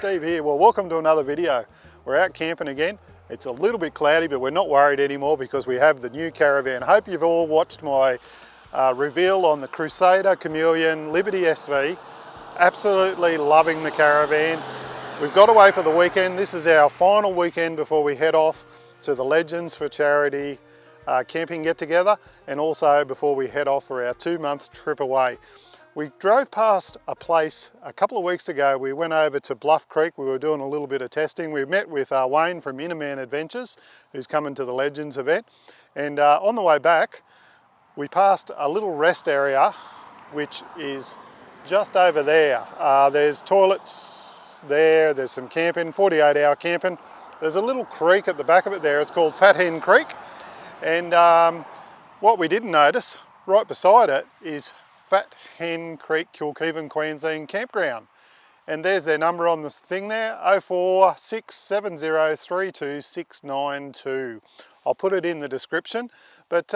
Steve here. Well, welcome to another video. We're out camping again. It's a little bit cloudy, but we're not worried anymore because we have the new caravan. I hope you've all watched my reveal on the Crusader Chameleon Liberty SV. Absolutely loving the caravan. We've got away for the weekend. This is our final weekend before we head off to the Legends for Charity camping get together, and also before we head off for our 2-month trip away. We drove past a place a couple of weeks ago. We went over to Bluff Creek. We were doing a little bit of testing. We met with Wayne from Innerman Adventures, who's coming to the Legends event. And on the way back, we passed a little rest area, which is just over there. There's toilets there, there's some camping, 48-hour camping. There's a little creek at the back of it there. It's called Fat Hen Creek. And what we didn't notice, right beside it, is Fat Hen Creek, Kilkivan, Queensland campground. And there's their number on this thing there, 0467032692. I'll put it in the description. But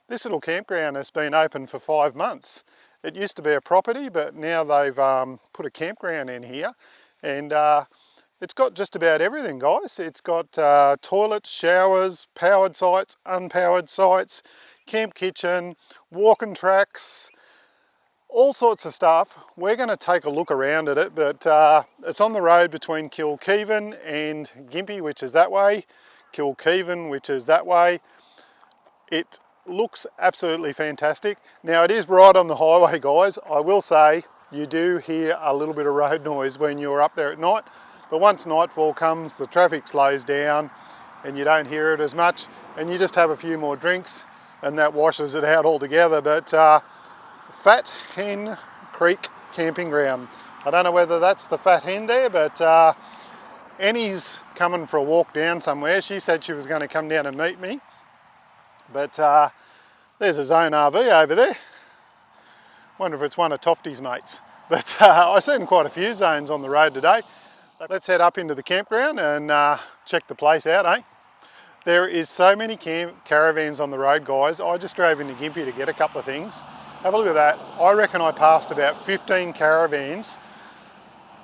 this little campground has been open for 5 months. It used to be a property, but now they've put a campground in here. And it's got just about everything, guys. It's got toilets, showers, powered sites, unpowered sites, camp kitchen, walking tracks, all sorts of stuff. We're going to take a look around at it, but it's on the road between Kilkivan and Gympie, which is that way, Kilkivan, which is that way. It looks absolutely fantastic. Now, it is right on the highway, guys. I will say you do hear a little bit of road noise when you're up there at night, but once nightfall comes, the traffic slows down and you don't hear it as much, and you just have a few more drinks and that washes it out altogether. But Fat Hen Creek camping ground. I don't know whether that's the Fat Hen there, but Annie's coming for a walk down somewhere. She said she was going to come down and meet me. But there's a Zone RV over there. Wonder if it's one of Tofty's mates. But I've seen quite a few zones on the road today. Let's head up into the campground and check the place out, eh? There is so many caravans on the road, guys. I just drove into Gympie to get a couple of things. Have a look at that. I reckon I passed about 15 caravans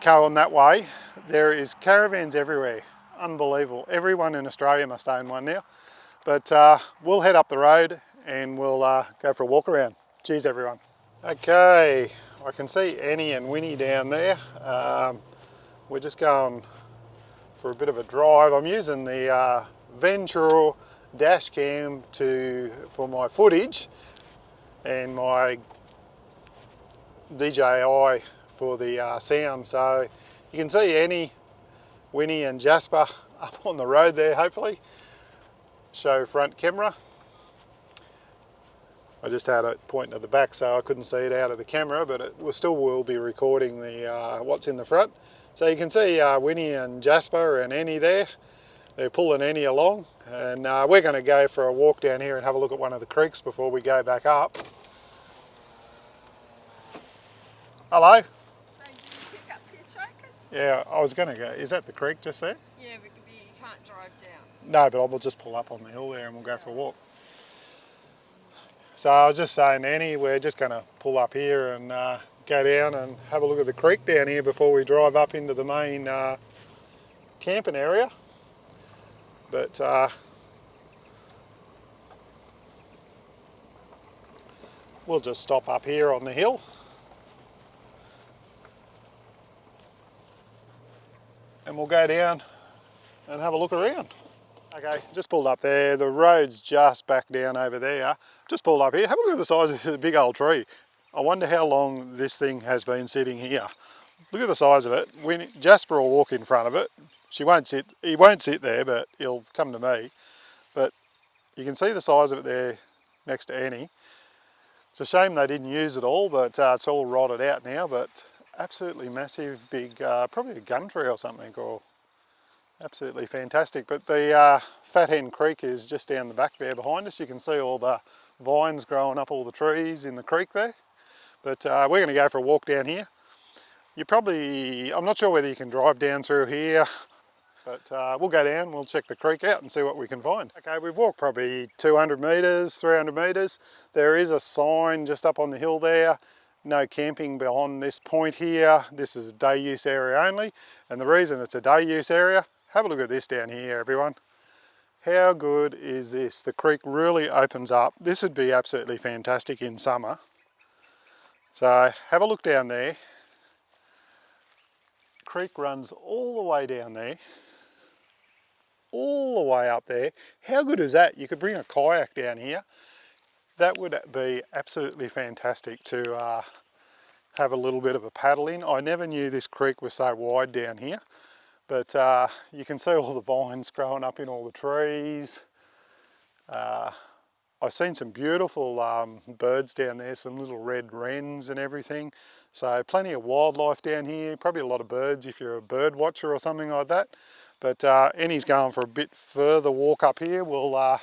going that way. There is caravans everywhere. Unbelievable. Everyone in Australia must own one now. But we'll head up the road and we'll go for a walk around. Cheers, everyone. Okay, I can see Annie and Winnie down there. We're just going for a bit of a drive. I'm using the Ventura dash cam for my footage, and my DJI for the sound. So you can see Annie, Winnie and Jasper up on the road there, hopefully. Show front camera. I just had it pointing at the back so I couldn't see it out of the camera, but it still will be recording the what's in the front. So you can see Winnie and Jasper and Annie there. They're pulling Annie along, and we're going to go for a walk down here and have a look at one of the creeks before we go back up. Hello? So do you pick up hitchhikers? Yeah, I was going to go. Is that the creek just there? Yeah, but you can't drive down. No, but we'll just pull up on the hill there and we'll go for a walk. So I was just saying, Annie, we're just going to pull up here and go down and have a look at the creek down here before we drive up into the main camping area. But we'll just stop up here on the hill. And we'll go down and have a look around. Okay, just pulled up there. The road's just back down over there. Just pulled up here. Have a look at the size of this big old tree. I wonder how long this thing has been sitting here. Look at the size of it. When Jasper will walk in front of it. He won't sit there, but he'll come to me. But you can see the size of it there next to Annie. It's a shame they didn't use it all, but it's all rotted out now. But absolutely massive, big, probably a gum tree or something, or absolutely fantastic. But the Fat Hen Creek is just down the back there behind us. You can see all the vines growing up all the trees in the creek there. But we're going to go for a walk down here. I'm not sure whether you can drive down through here, but we'll go down, we'll check the creek out and see what we can find. Okay, we've walked probably 200 metres, 300 metres. There is a sign just up on the hill there. no camping beyond this point here. This is a day use area only, and the reason it's a day use area, have a look at this down here everyone. How good is this? The creek really opens up. This would be absolutely fantastic in summer. So have a look down there. Creek runs all the way down there, all the way up there. How good is that? You could bring a kayak down here. That would be absolutely fantastic to have a little bit of a paddle in. I never knew this creek was so wide down here, but you can see all the vines growing up in all the trees. I've seen some beautiful birds down there, some little red wrens and everything. So plenty of wildlife down here, probably a lot of birds if you're a bird watcher or something like that. But Annie's going for a bit further walk up here. We'll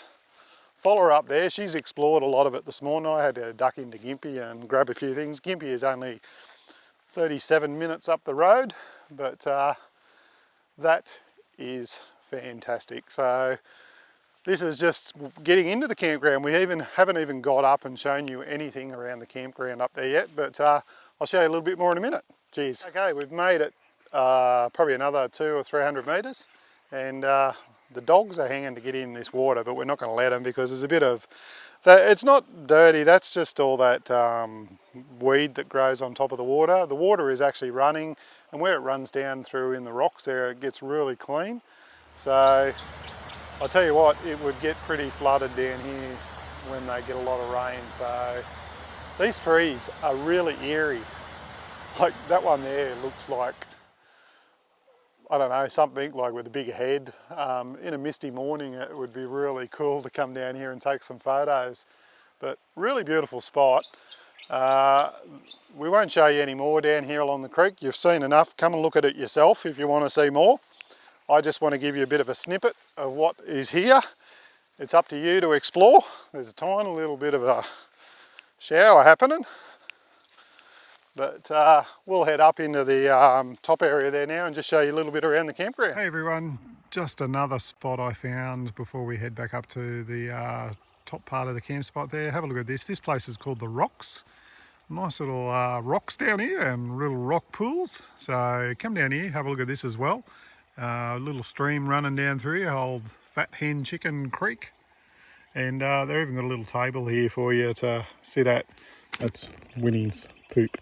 follow her up there. She's explored a lot of it this morning. I had to duck into Gympie and grab a few things. Gympie is only 37 minutes up the road, but that is fantastic. So this is just getting into the campground. We haven't even got up and shown you anything around the campground up there yet, but I'll show you a little bit more in a minute. Cheers. Okay, we've made it probably another 200 or 300 metres, and the dogs are hanging to get in this water, but we're not going to let them because there's a bit of, it's not dirty, that's just all that weed that grows on top of the water. The water is actually running, and where it runs down through in the rocks there, it gets really clean. So I'll tell you what, it would get pretty flooded down here when they get a lot of rain. So these trees are really eerie. Like that one there looks like, I don't know, something like with a big head. In a misty morning, it would be really cool to come down here and take some photos. But really beautiful spot. We won't show you any more down here along the creek. You've seen enough. Come and look at it yourself if you want to see more. I just want to give you a bit of a snippet of what is here. It's up to you to explore. There's a tiny little bit of a shower happening. But we'll head up into the top area there now and just show you a little bit around the campground. Hey everyone, just another spot I found before we head back up to the top part of the camp spot there. Have a look at this. This place is called The Rocks. Nice little rocks down here and little rock pools. So come down here, have a look at this as well. Little stream running down through here, old Fat Hen Chicken Creek. And they've even got a little table here for you to sit at. That's Winnie's poop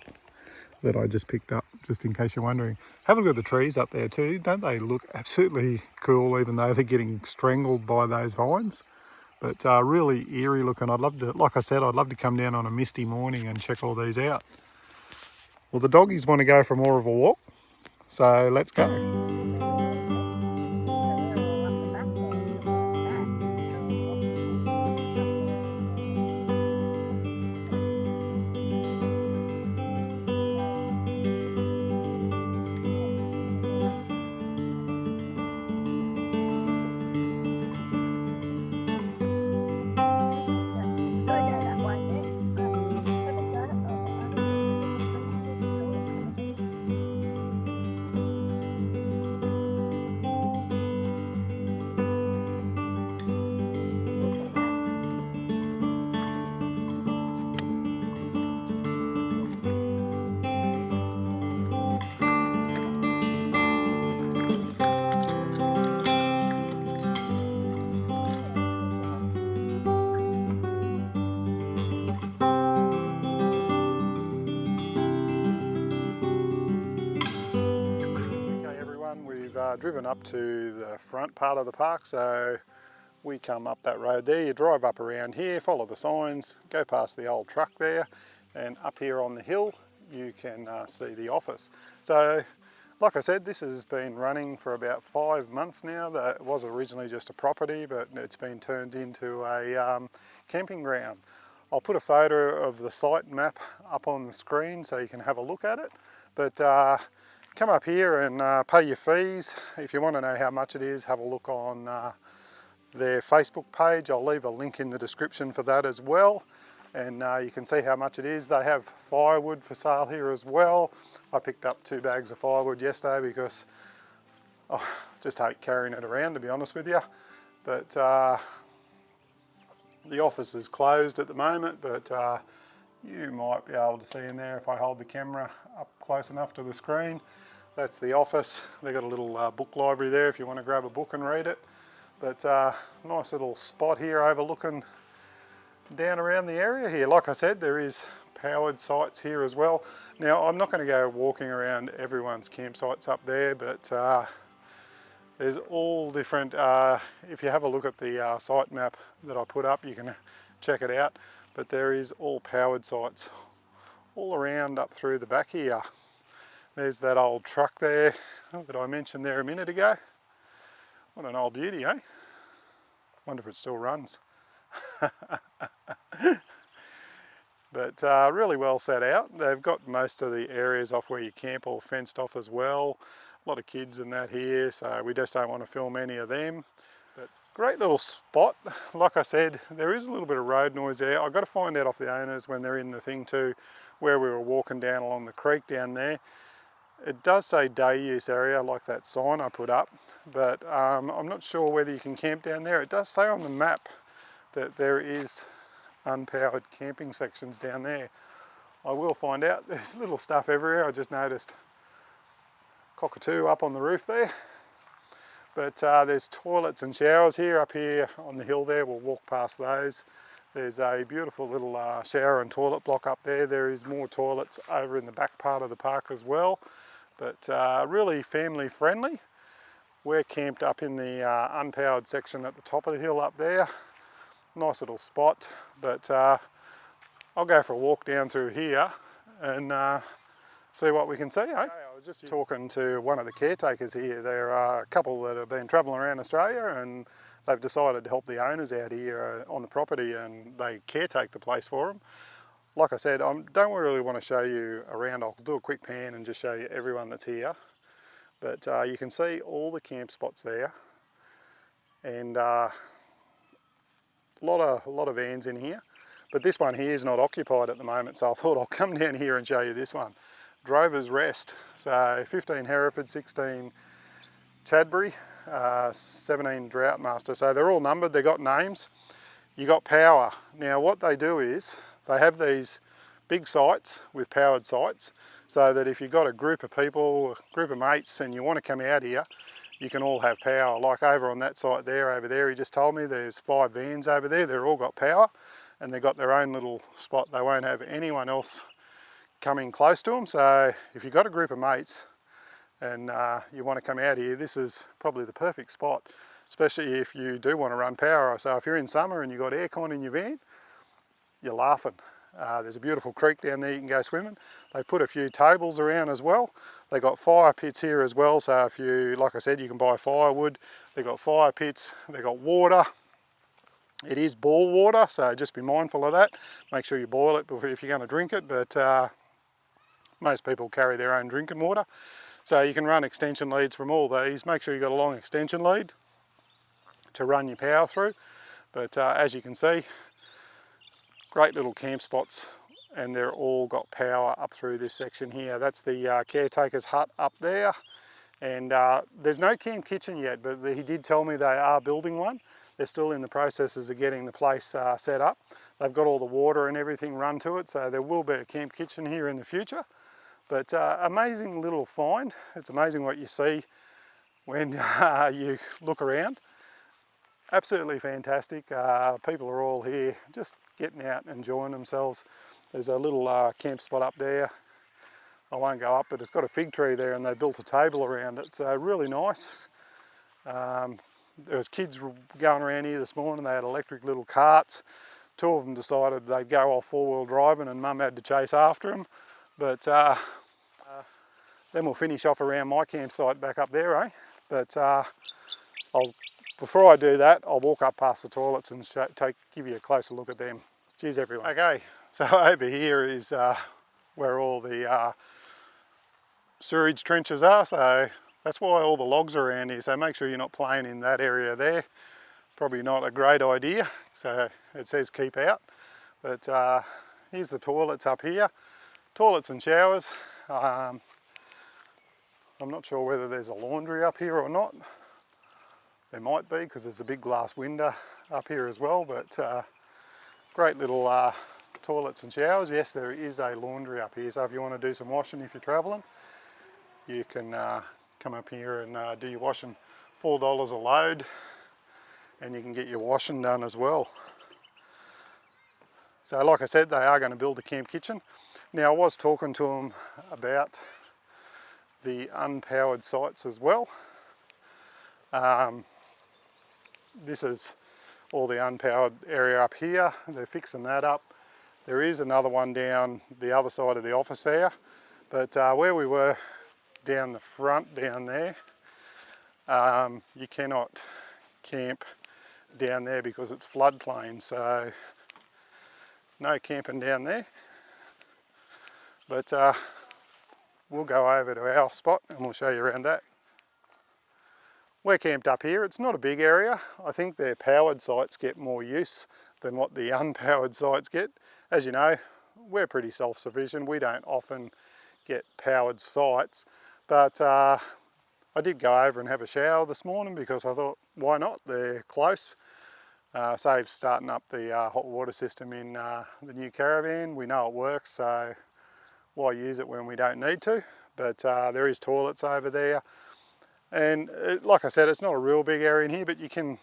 that I just picked up, just in case you're wondering. Have a look at the trees up there too. Don't they look absolutely cool, even though they're getting strangled by those vines? But really eerie looking. I'd love to, like I said, I'd love to come down on a misty morning and check all these out. Well, the doggies want to go for more of a walk, so let's go. We've driven up to the front part of the park, so we come up that road there. You drive up around here, follow the signs, go past the old truck there, and up here on the hill you can see the office. So like I said, this has been running for about 5 months now. It was originally just a property, but it's been turned into a camping ground. I'll put a photo of the site map up on the screen so you can have a look at it. But come up here and pay your fees. If you want to know how much it is, have a look on their Facebook page. I'll leave a link in the description for that as well. And you can see how much it is. They have firewood for sale here as well. I picked up 2 bags of firewood yesterday because I just hate carrying it around, to be honest with you. But the office is closed at the moment, but You might be able to see in there if I hold the camera up close enough to the screen. That's the office. They've got a little book library there if you want to grab a book and read it. But nice little spot here overlooking down around the area here. Like I said, there is powered sites here as well. Now, I'm not going to go walking around everyone's campsites up there, but there's all different, if you have a look at the site map that I put up, you can check it out. But there is all powered sites all around up through the back here. There's that old truck there that I mentioned there a minute ago. What an old beauty, eh? Wonder if it still runs. But really well set out. They've got most of the areas off where you camp all fenced off as well. A lot of kids and that here, so we just don't want to film any of them. But great little spot. Like I said, there is a little bit of road noise there. I've got to find out off the owners when they're in the thing too, where we were walking down along the creek down there. It does say day use area, like that sign I put up, but I'm not sure whether you can camp down there. It does say on the map that there is unpowered camping sections down there. I will find out. There's little stuff everywhere. I just noticed cockatoo up on the roof there. But there's toilets and showers here up here on the hill there. We'll walk past those. There's a beautiful little shower and toilet block up there. There is more toilets over in the back part of the park as well. But really family friendly. We're camped up in the unpowered section at the top of the hill up there. Nice little spot, but I'll go for a walk down through here and see what we can see, eh? I was just talking to one of the caretakers here. There are a couple that have been travelling around Australia and they've decided to help the owners out here on the property, and they caretake the place for them. Like I said, I don't really want to show you around. I'll do a quick pan and just show you everyone that's here. But you can see all the camp spots there, and a lot of vans in here. But this one here is not occupied at the moment, so I thought I'll come down here and show you this one. Drover's Rest. So 15 Hereford, 16 Chadbury, 17 Droughtmaster. So they're all numbered, they've got names. You got power. Now what they do is, they have these big sites with powered sites, so that if you've got a group of people, a group of mates, and you want to come out here, you can all have power. Like over on that site there, over there, he just told me there's 5 vans over there. They're all got power, and they've got their own little spot. They won't have anyone else coming close to them. So if you've got a group of mates and you want to come out here, this is probably the perfect spot, especially if you do want to run power. So if you're in summer and you've got aircon in your van, you're laughing. There's a beautiful creek down there you can go swimming. They put a few tables around as well. They got fire pits here as well, so if you, like I said, you can buy firewood. They've got fire pits, they've got water. It is bore water, so just be mindful of that. Make sure you boil it before, if you're going to drink it, but most people carry their own drinking water. So you can run extension leads from all these. Make sure you've got a long extension lead to run your power through. But as you can see, great little camp spots, and they're all got power up through this section here. That's the caretaker's hut up there, and there's no camp kitchen yet, but he did tell me they are building one. They're still in the processes of getting the place set up. They've got all the water and everything run to it, so there will be a camp kitchen here in the future. But amazing little find. It's amazing what you see when you look around. Absolutely fantastic. People are all here just getting out and enjoying themselves. There's a little camp spot up there. I won't go up, but it's got a fig tree there and they built a table around it, so really nice. There was kids going around here this morning. They had electric little carts. 2 of them decided they'd go off 4-wheel driving and Mum had to chase after them. But then we'll finish off around my campsite back up there, eh? But before I do that, I'll walk up past the toilets and give you a closer look at them. Cheers, everyone. Okay, so over here is where all the sewerage trenches are, so that's why all the logs are around here, so make sure you're not playing in that area there. Probably not a great idea, so it says keep out. But here's the toilets up here. Toilets and showers. I'm not sure whether there's a laundry up here or not. There might be, because there's a big glass window up here as well, but great little toilets and showers. Yes, there is a laundry up here, so if you want to do some washing if you're travelling, you can come up here and do your washing. $4 a load, and you can get your washing done as well. So like I said, they are going to build a camp kitchen. Now I was talking to them about the unpowered sites as well. This is all the unpowered area up here. They're fixing that up. There is another one down the other side of the office there, but where we were down the front down there, you cannot camp down there because it's floodplain, so no camping down there. But we'll go over to our spot and we'll show you around that. We're camped up here. It's not a big area. I think their powered sites get more use than what the unpowered sites get. As you know, we're pretty self-sufficient. We don't often get powered sites, but I did go over and have a shower this morning because I thought, why not? They're close. Saves starting up the hot water system in the new caravan. We know it works, so why use it when we don't need to? But there is toilets over there. And like I said, it's not a real big area in here, but you can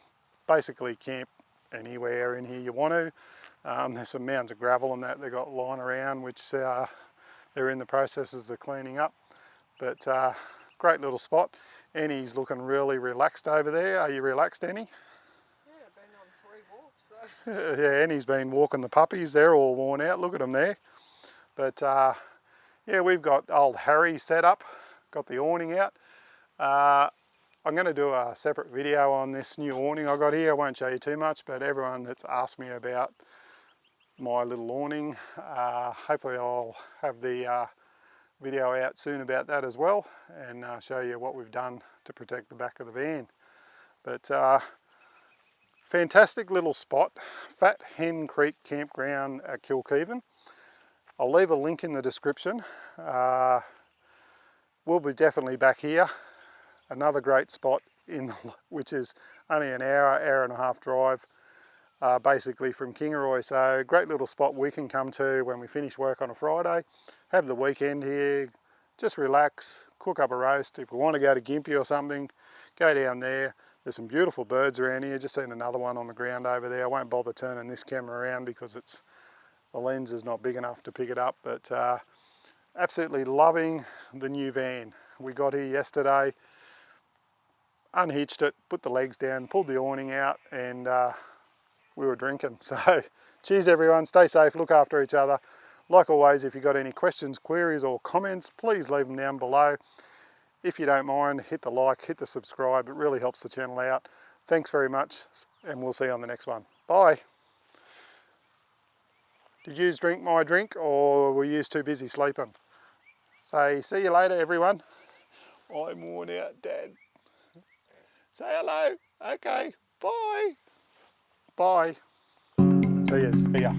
basically camp anywhere in here you want to. There's some mounds of gravel and that they've got lying around, which they're in the processes of cleaning up. But great little spot. Annie's looking really relaxed over there. Are you relaxed, Annie? Yeah, I've been on 3 walks, so. Yeah, Annie's been walking the puppies. They're all worn out. Look at them there. But yeah, we've got old Harry set up. Got the awning out. I'm going to do a separate video on this new awning I got here. I won't show you too much, but everyone that's asked me about my little awning, hopefully I'll have the video out soon about that as well, and show you what we've done to protect the back of the van. But fantastic little spot, Fat Hen Creek Campground at Kilkivan. I'll leave a link in the description. We'll be definitely back here. Another great spot which is only an hour and a half drive basically from Kingaroy. So great little spot we can come to when we finish work on a Friday, have the weekend here, just relax, cook up a roast. If we want to go to Gympie or something, go down there. There's some beautiful birds around here. Just seen another one on the ground over there. I won't bother turning this camera around because the lens is not big enough to pick it up, but absolutely loving the new van. We got here yesterday, unhitched it, put the legs down, pulled the awning out, and we were drinking. So cheers everyone, stay safe, look after each other. Like always, if you've got any questions, queries or comments, please leave them down below. If you don't mind, hit the like, hit the subscribe, it really helps the channel out. Thanks very much, and we'll see you on the next one. Bye. Did you drink my drink, or were you too busy sleeping? Say, see you later everyone. I'm worn out, Dad. Say hello. Okay, bye. Bye. See ya.